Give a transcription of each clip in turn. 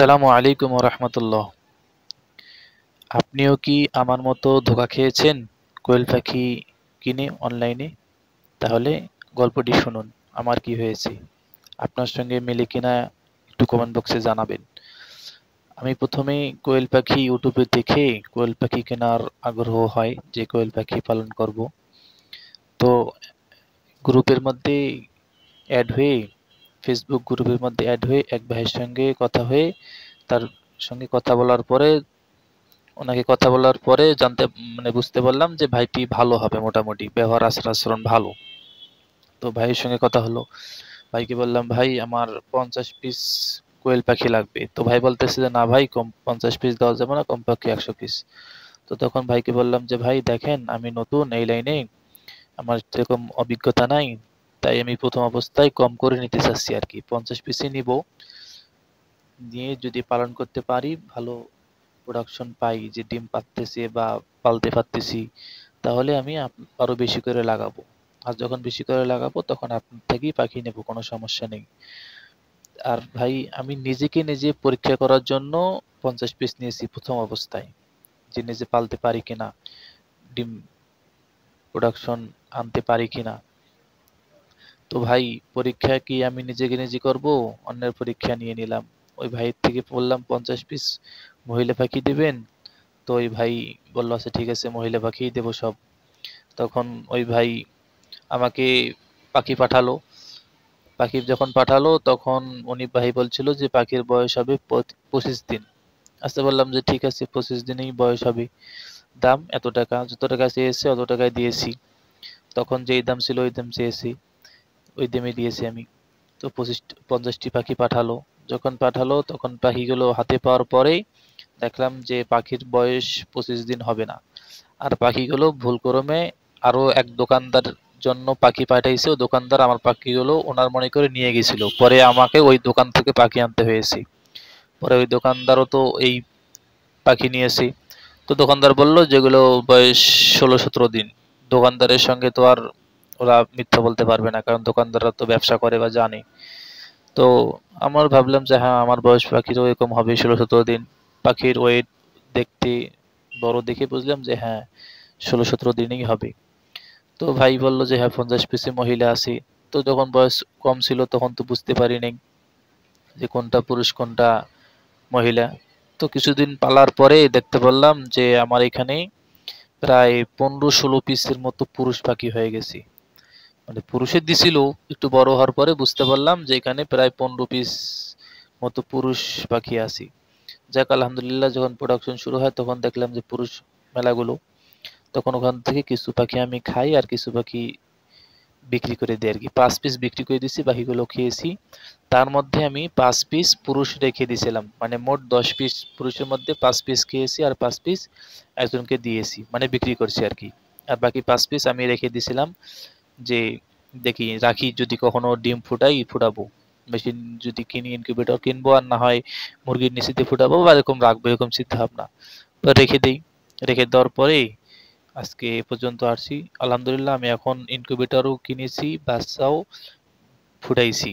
আসসালামু আলাইকুম রাহমাতুল্লাহ। আপনিও কি আমার মতো ধোঁকা খেয়েছেন কোয়েল পাখি কিনে অনলাইনে? তাহলে গল্পটি শুনুন, আমার কি হয়েছে। আপনার সঙ্গে মেলে কিনা একটু কমেন্ট বক্সে জানাবেন। আমি প্রথমে কোয়েল পাখি ইউটিউবে দেখে কোয়েল পাখি কেনার আগ্রহ হয় যে কোয়েল পাখি পালন করব। তো গ্রুপের মধ্যে অ্যাড হয়ে ফেসবুক গ্রুপের মধ্যে অ্যাড হয়ে এক ভাইয়ের সঙ্গে কথা হয়ে তার সঙ্গে কথা বলার পরে ওনাকে কথা বলার পরে বুঝতে পারলাম যে ভাইটি ভালো হবে, মোটামুটি ব্যবহার আচার আচরণ ভালো। তো ভাইয়ের সঙ্গে কথা হলো, ভাইকে বললাম ভাই আমার 50 পিস কোয়েল পাখি লাগবে। তো ভাই বলতেছে যে না ভাই, কম 50 পিস দেওয়া যাবে না, কমপক্ষে 100 পিস। তো তখন ভাইকে বললাম যে ভাই দেখেন আমি নতুন এই লাইনে, আমার সেরকম অভিজ্ঞতা নাই, তাই আমি প্রথম অবস্থায় কম করে নিতে চাচ্ছি আর কি, 50 পিসই নিব। নিয়ে যদি পালন করতে পারি, ভালো প্রোডাকশন পাই, যে ডিম পাড়তেছে বা পালতে পারতেছি, তাহলে আমি আরো বেশি করে লাগাবো। আর যখন বেশি করে লাগাবো তখন আপনার থেকেই পাখি নেব, কোনো সমস্যা নেই। আর ভাই আমি নিজেকে নিজে পরীক্ষা করার জন্য 50 পিস নিয়েছি প্রথম অবস্থায়, যে নিজে পালতে পারি কিনা, ডিম প্রোডাকশন আনতে পারি কিনা। তো ভাই পরীক্ষা কি আমি নিজেকে নিজে করব, অন্যের পরীক্ষা নিয়ে নিলাম। ওই ভাইয়ের থেকে বললাম 50 পিস মহিলা পাখি দিবেন। তো ওই ভাই বলল আচ্ছা ঠিক আছে, মহিলা পাখিই দেবো সব। তখন ওই ভাই আমাকে পাখি পাঠালো। পাখি যখন পাঠালো তখন উনি ভাই বলছিল যে পাখির বয়স হবে 25 দিন। আচ্ছা বললাম যে ঠিক আছে, 25 দিনেই বয়স হবে। দাম এত টাকা, যত টাকা চেয়েছে অত টাকায় দিয়েছি। তখন যেই দাম ছিল ওই দাম চেয়েছি, ওই দামে দিয়েছি আমি। তো 50টি পাখি পাঠালো। যখন পাঠালো তখন পাখিগুলো হাতে পাওয়ার পরেই দেখলাম যে পাখির বয়স 25 দিন হবে না। আর পাখিগুলো ভুলক্রমে আরো এক দোকানদার জন্য পাখি পাঠাইছে, ও দোকানদার আমার পাখিগুলো ওনার মনে করে নিয়ে গেছিল, পরে আমাকে ওই দোকান থেকে পাখি আনতে হয়েছে। পরে ওই দোকানদারও তো এই পাখি নিয়েছে। তো দোকানদার বলল যেগুলো বয়স 16-17 দিন। দোকানদারের সঙ্গে তো আর ওরা মিথ্যা বলতে পারবে না, কারণ দোকানদাররা তো ব্যবসা করে বা জানে। তো আমার ভাবলাম যে হ্যাঁ আমার বয়স পাখিরও এরকম হবে 16-17 দিন। পাখির ওয়েট দেখতে বড় দেখে বুঝলাম যে হ্যাঁ 16-17 দিনই হবে। তো ভাই বলল যে হ্যাঁ 50 পিসে মহিলা আছে। তো যখন বয়স কম ছিল তখন তো বুঝতে পারি নাই যে কোনটা পুরুষ কোনটা মহিলা। তো কিছুদিন পালার পরে দেখতে পারলাম যে আমার এখানে প্রায় 15-16 পিসের মতো পুরুষ পাখি হয়ে গেছে। মানে পুরুষের দিছিল, একটু বড় হওয়ার পরে বুঝতে পারলাম যে এখানে প্রায় 15 পিস মতো পুরুষ পাখি আছে। যাক আলহামদুলিল্লাহ, যখন প্রোডাকশন শুরু হয় তখন দেখলাম যে পুরুষ মেলাগুলো, তখন ওখান থেকে কিছু পাখি আমি খাই আর কিছু পাখি বিক্রি করে দিই আর কি। 5 পিস বিক্রি করে দিছি, বাকিগুলো খেয়েছি। তার মধ্যে আমি 5 পিস পুরুষ রেখে দিয়েছিলাম, মানে মোট 10 পিস পুরুষের মধ্যে 5 পিস খেয়েছি আর 5 পিস একজনকে দিয়েছি, মানে বিক্রি করছি আর কি। আর বাকি 5 পিস আমি রেখে দিয়েছিলাম, যে দেখি রাখি, যদি কখনো ডিম ফুটাই ফুটাবো, মেশিন যদি কিনি ইনকিউবেটর কিনবো, আর না হয় মুরগির নিচেতে ফুটাবো বা এরকম রাখবো, এরকম চিন্তা ভাবনা। তো রেখে দেই। রেখে দেওয়ার পরে আজকে এ পর্যন্ত আসছি। আলহামদুলিল্লাহ আমি এখন ইনকিউবেটরও কিনেছি, বাচ্চাও ফুটাইছি।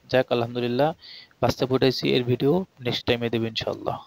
যাক আলহামদুলিল্লাহ, বাচ্চা ফুটাইছি, এর ভিডিও নেক্সট টাইমে দেবো ইনশাল্লাহ।